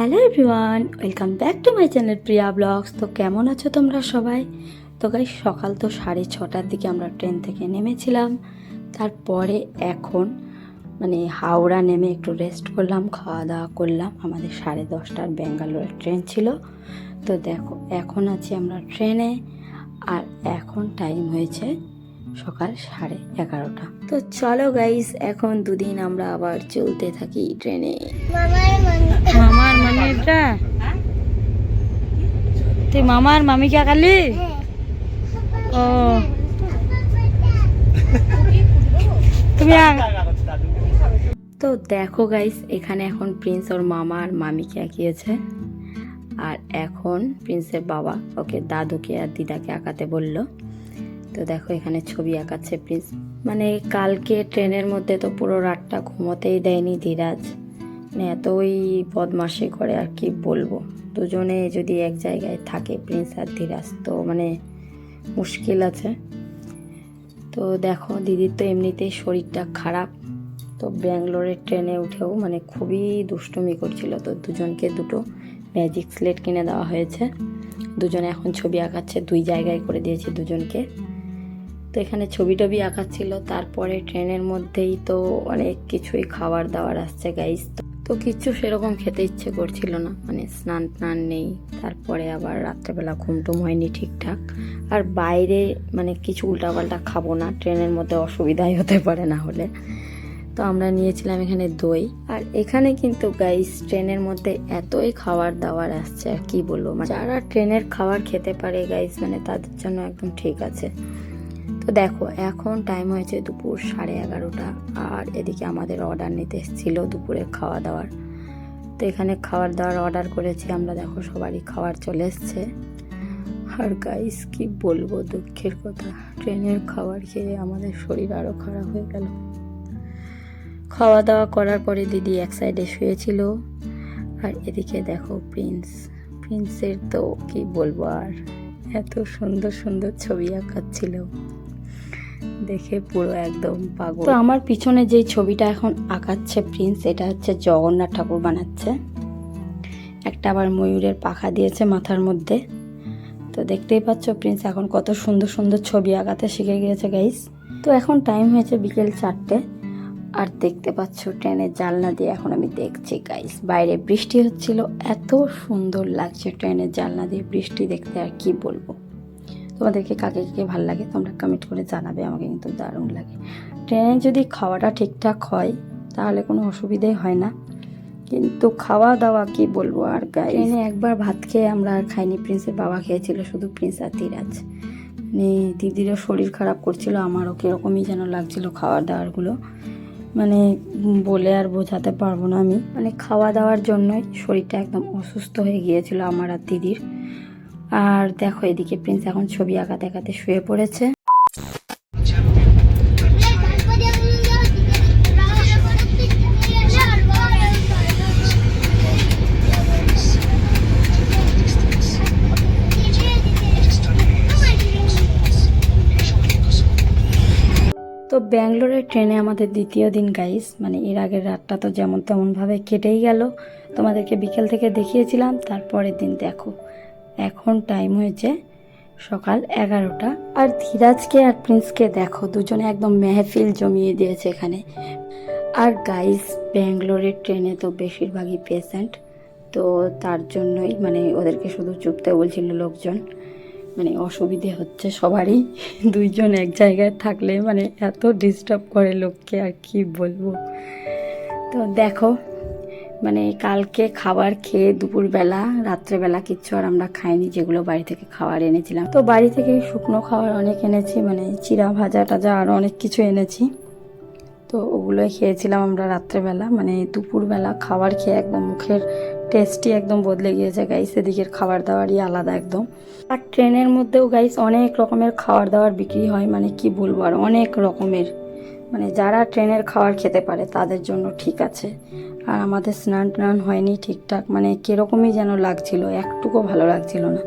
Hello everyone, welcome back to my channel Priya blogs. তো কেমন আছো তোমরা সবাই? তো গাইস সকাল তো 6:30টার দিকে আমরা ট্রেন থেকে নেমেছিলাম। তারপরে এখন হাওড়া নেমে একটু রেস্ট করলাম, খাওয়া দাওয়া করলাম। আমাদের 10:30টার ব্যাঙ্গালোরের ট্রেন ছিল। তো দেখো এখন আছি আমরা ট্রেনে, আর এখন টাইম হয়েছে সকাল 11:30। তো চলো গাইস, এখন দুদিন আমরা আবার চলতে থাকি ট্রেনে। মামার মামিটা তুই মামার মামি কে কালি ও তুমি তো দেখো গাইস, এখানে এখন প্রিন্স ওর মামা আর মামিকে আঁকিয়েছে, আর এখন প্রিন্সের বাবা ওকে দাদুকে আর দিদাকে আঁকাতে বললো। তো দেখো এখানে ছবি আঁকাচ্ছে প্রিন্স। কালকে ট্রেনের মধ্যে তো পুরো রাতটা ঘুমোতেই দেয়নি ধীরাজ, এতই বদমাশি করে আর কি বলবো। দুজনে যদি এক জায়গায় থাকে প্রিন্স আর ধীরাজ, তো মুশকিল আছে। তো দেখো দিদির তো এমনিতেই শরীরটা খারাপ, তো ব্যাঙ্গালোরের ট্রেনে উঠেও খুবই দুষ্টুমি করছিল। তো দুজনকে দুটো ম্যাজিক স্লেট কিনে দেওয়া হয়েছে, দুজনে এখন ছবি আঁকাচ্ছে, 2 জায়গায় করে দিয়েছি দুজনকে। তো এখানে ছবি টবি আঁকাচ্ছিল। তারপরে ট্রেনের মধ্যেই তো অনেক কিছুই খাবার দাবার আসছে গাইস। তো কিচ্ছু সেরকম খেতে ইচ্ছে করছিল না, স্নান টান নেই। তারপরে আবার রাত্রেবেলা ঘুমটুম হয়নি ঠিকঠাক। আর বাইরে কিছু উল্টাপাল্টা খাবো না, ট্রেনের মধ্যে অসুবিধাই হতে পারে না হলে। তো আমরা নিয়েছিলাম এখানে দই। আর এখানে কিন্তু গাইস ট্রেনের মধ্যে এতই খাবার দাবার আসছে আর কি বলবো, যারা ট্রেনের খাবার খেতে পারে গাইস তাদের জন্য একদম ঠিক আছে। তো দেখো এখন টাইম হয়েছে দুপুর 11:30, আর এদিকে আমাদের অর্ডার নিতে এসেছিল দুপুরের খাওয়া দাওয়ার। তো এখানে খাবার দাওয়ার অর্ডার করেছি আমরা, দেখো সবারই খাবার চলে এসছে। আর গাইস কি বলবো, দুঃখের কথা, ট্রেনের খাবার খেয়ে আমাদের শরীর আরও খারাপ হয়ে গেল। খাওয়া দাওয়া করার পরে দিদি এক সাইডে শুয়েছিল, আর এদিকে দেখো প্রিন্সের তো কি বলবো, আর এত সুন্দর সুন্দর ছবি আঁকাচ্ছিল, দেখে পুরো একদম পাগল। তো আমার পিছনে যেই ছবিটা এখন আঁকাচ্ছে প্রিন্স, এটা হচ্ছে জগন্নাথ ঠাকুর বানাচ্ছে। একটা আবার ময়ূরের পাখা দিয়েছে মাথার মধ্যে। তো দেখতেই পাচ্ছ প্রিন্স এখন কত সুন্দর সুন্দর ছবি আঁকাতে শিখে গিয়েছে গাইস। তো এখন টাইম হয়েছে বিকেল 4টে, আর দেখতে পাচ্ছ ট্রেনের জানলা দিয়ে এখন আমি দেখছি গাইস, বাইরে বৃষ্টি হচ্ছিল, এত সুন্দর লাগছে ট্রেনের জানলা দিয়ে বৃষ্টি দেখতে, আর কি বলবো। তোমাদেরকে কাকে কাকে ভালো লাগে তোমরা কমেন্ট করে জানাবে, আমাকে কিন্তু দারুণ লাগে। ট্রেনে যদি খাওয়াটা ঠিকঠাক হয় তাহলে কোনো অসুবিধাই হয় না, কিন্তু খাওয়া দাওয়া কি বলবো। আর ট্রেনে একবার ভাত খেয়ে আমরা আর খাইনি, প্রিন্সের বাবা খেয়েছিল, শুধু প্রিন্স আর ধীরাজ। দিদিরও শরীর খারাপ করছিল, আমারও কীরকমই যেন লাগছিল খাওয়ার দাওয়ারগুলো, বলে আর বোঝাতে পারবো না আমি। খাওয়া দাওয়ার জন্যই শরীরটা একদম অসুস্থ হয়ে গিয়েছিল আমার আর দিদির। আর দেখো এদিকে প্রিন্স এখন ছবি আঁকাতে আঁকাতে শুয়ে পড়েছে। তো ব্যাঙ্গালোরের ট্রেনে আমাদের দ্বিতীয় দিন গাইস, এর আগের রাতটা তো যেমন তেমনভাবে কেটেই গেল, তোমাদেরকে বিকেল থেকে দেখিয়েছিলাম। তারপরের দিন দেখো এখন টাইম হয়েছে সকাল 11টা, আর ধীরাজকে আর প্রিন্সকে দেখো দুজনে একদম মেহফিল জমিয়ে দিয়েছে এখানে। আর গাইস ব্যাঙ্গালোরের ট্রেনে তো বেশিরভাগই পেশেন্ট, তো তার জন্যই ওদেরকে শুধু চুপতে বলছিল লোকজন, অসুবিধে হচ্ছে সবারই। 2 জন এক জায়গায় থাকলে এত ডিস্টার্ব করে লোককে, আর কি বলবো। তো দেখো কালকে খাবার খেয়ে দুপুরবেলা রাত্রেবেলা কিচ্ছু আর আমরা খাইনি, যেগুলো বাড়ি থেকে খাবার এনেছিলাম। তো বাড়ি থেকে শুকনো খাবার অনেক এনেছি, চিরা ভাজা টাজা আরও অনেক কিছু এনেছি। তো ওগুলোই খেয়েছিলাম আমরা রাত্রেবেলা। দুপুরবেলা খাবার খেয়ে একদম মুখের টেস্টই একদম বদলে গিয়েছে গাইস, এদিকের খাবার দাবারই আলাদা একদম। আর ট্রেনের মধ্যেও গাইস অনেক রকমের খাবার দাবার বিক্রি হয়, কি বলবো, আর অনেক রকমের, যারা ট্রেনের খাবার খেতে পারে তাদের জন্য ঠিক আছে। আর আমাদের স্নান টান হয়নি ঠিকঠাক, কীরকমই যেন লাগছিল, একটুকু ভালো লাগছিল না।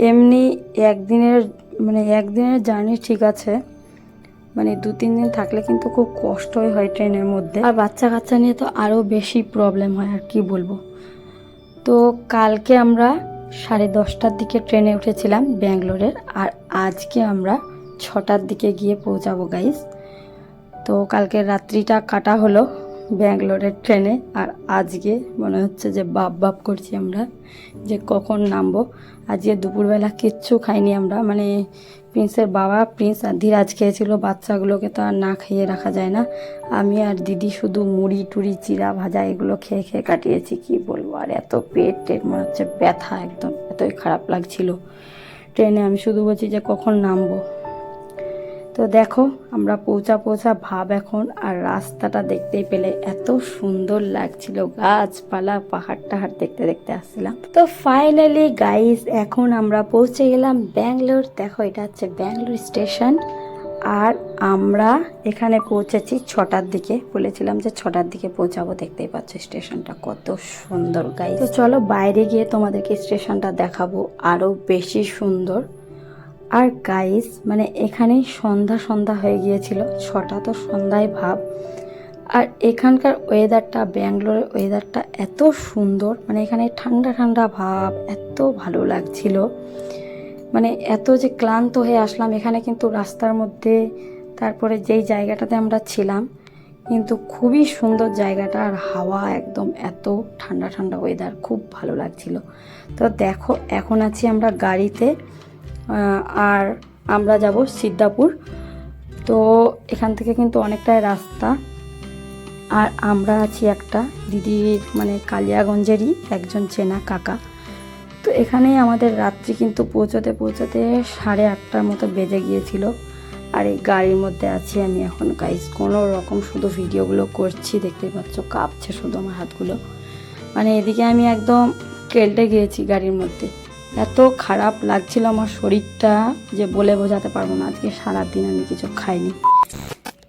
এমনি একদিনের জার্নি ঠিক আছে, মানে 2-3 দিন থাকলে কিন্তু খুব কষ্টই হয় ট্রেনের মধ্যে, আর বাচ্চা কাচ্চা নিয়ে তো আরও বেশি প্রবলেম হয়, আর কি বলবো। তো কালকে আমরা 10:30টার দিকে ট্রেনে উঠেছিলাম ব্যাঙ্গালোরের, আর আজকে আমরা 6টার দিকে গিয়ে পৌঁছাবো গাইস। তো কালকে রাত্রিটা কাটা হলো ব্যাঙ্গালোরের ট্রেনে, আর আজকে মনে হচ্ছে যে বাপ করছি আমরা যে কখন নামবো। আজকে দুপুরবেলা কিচ্ছু খাইনি আমরা, মানে প্রিন্সের বাবা, প্রিন্স আর ধীরাজ খেয়েছিল, বাচ্চাগুলোকে তো আর না খাইয়ে রাখা যায় না। আমি আর দিদি শুধু মুড়ি টুড়ি চিরা ভাজা এগুলো খেয়ে খেয়ে কাটিয়েছি, কি বলবো। আর এত পেট মনে হচ্ছে ব্যথা, একদম এতই খারাপ লাগছিল ট্রেনে। আমি শুধু বলছি যে কখন নামবো। তো দেখো আমরা পৌঁছা ভাব এখন, আর রাস্তাটা দেখতেই পেলে এত সুন্দর লাগছিল, গাছপালা পাহাড় টাহাড় দেখতে দেখতে আসছিলাম। তো ফাইনালি গাইস এখন আমরা পৌঁছে গেলাম ব্যাঙ্গালোর। দেখো এটা হচ্ছে ব্যাঙ্গালোর স্টেশন, আর আমরা এখানে পৌঁছেছি 6টার দিকে। বলেছিলাম যে 6টার দিকে পৌঁছাবো, দেখতেই পাচ্ছ স্টেশনটা কত সুন্দর গাইস। তো চলো বাইরে গিয়ে তোমাদেরকে স্টেশনটা দেখাবো, আরো বেশি সুন্দর। আর গাইস মানে এখানেই সন্ধ্যা হয়ে গিয়েছিল, 6টা তো সন্ধ্যায় ভাব। আর এখানকার ওয়েদারটা, ব্যাঙ্গালোরের ওয়েদারটা এত সুন্দর, মানে এখানে ঠান্ডা ঠান্ডা ভাব, এত ভালো লাগছিল। মানে এত যে ক্লান্ত হয়ে আসলাম এখানে, কিন্তু রাস্তার মধ্যে তারপরে যেই জায়গাটাতে আমরা ছিলাম কিন্তু খুবই সুন্দর জায়গাটা, আর হাওয়া একদম এত ঠান্ডা ঠান্ডা ওয়েদার, খুব ভালো লাগছিল। তো দেখো এখন আছি আমরা গাড়িতে, আর আমরা যাব সিদ্ধাপুর। তো এখান থেকে কিন্তু অনেকটাই রাস্তা, আর আমরা আছি একটা দিদির মানে কালিয়াগঞ্জেরই একজন চেনা কাকা। তো এখানেই আমাদের রাত্রি কিন্তু পৌঁছতে 8:30টার মতো বেজে গিয়েছিল। আর এই গাড়ির মধ্যে আছি আমি এখন গাইস, কোনো রকম শুধু ভিডিওগুলো করছি, দেখতেই পাচ্ছ কাঁপছে শুধু আমার হাতগুলো। মানে এদিকে আমি একদম কেল্টে গিয়েছি গাড়ির মধ্যে, এত খারাপ লাগছিল আমার শরীরটা যে বলে বোঝাতে পারবো না। আজকে সারাদিন আমি কিছু খাইনি।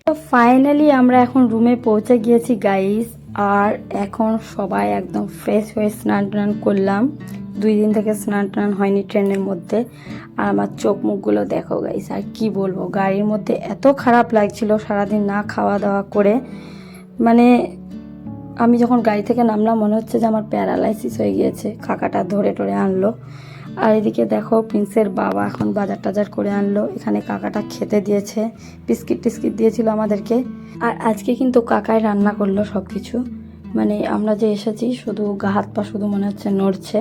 তো ফাইনালি আমরা এখন রুমে পৌঁছে গিয়েছি গাইস, আর এখন সবাই একদম ফ্রেশ হয়ে স্নান টান করলাম। 2 দিন থেকে স্নান টান হয়নি ট্রেনের মধ্যে, আর আমার চোখ মুখগুলো দেখো গাইস, আর কি বলবো। গাড়ির মধ্যে এত খারাপ লাগছিল সারাদিন না খাওয়া দাওয়া করে, মানে আমি যখন গাড়ি থেকে নামলাম মনে হচ্ছে যে আমার প্যারালাইসিস হয়ে গিয়েছে। কাকাটা ধরে টরে আনলো, আর এদিকে দেখো প্রিন্সের বাবা এখন বাজার টাজার করে আনলো। এখানে কাকাটা খেতে দিয়েছে, বিস্কিট টিস্কিট দিয়েছিল আমাদেরকে। আর আজকে কিন্তু কাকাই রান্না করলো সব কিছু, মানে আমরা যে এসেছি শুধু গা হাত পা শুধু মনে হচ্ছে নড়ছে।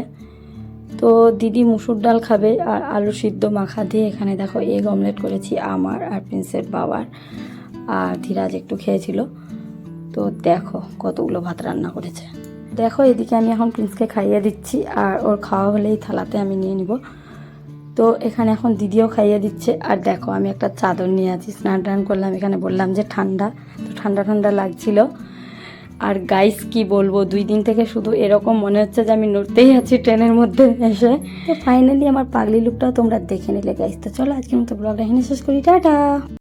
তো দিদি মুসুর ডাল খাবে, আর আলু সিদ্ধ মাখা দিয়ে এখানে দেখো এগ অমলেট করেছি আমার আর প্রিন্সের বাবার, আর ধীরাজ একটু খেয়েছিল। তো দেখো কতগুলো ভাত রান্না করেছে। দেখো এদিকে আমি এখন প্রিন্সকে খাইয়ে দিচ্ছি, আর ওর খাওয়া হলেই থালাতে আমি নিয়ে নিব। তো এখানে এখন দিদিও খাইয়ে দিচ্ছে। আর দেখো আমি একটা চাদর নিয়ে আছি, স্নান টান করলাম এখানে, বললাম যে ঠান্ডা, তো ঠান্ডা ঠান্ডা লাগছিল। আর গাইস কি বলবো, 2 দিন থেকে শুধু এরকম মনে হচ্ছে যে আমি নড়তেই আছি ট্রেনের মধ্যে এসে। তো ফাইনালি আমার পাগলি লুকটাও তোমরা দেখে নিলে গাইস। তো চলো আজকের মতো ব্লগটা এখানে শেষ করি, টাটা।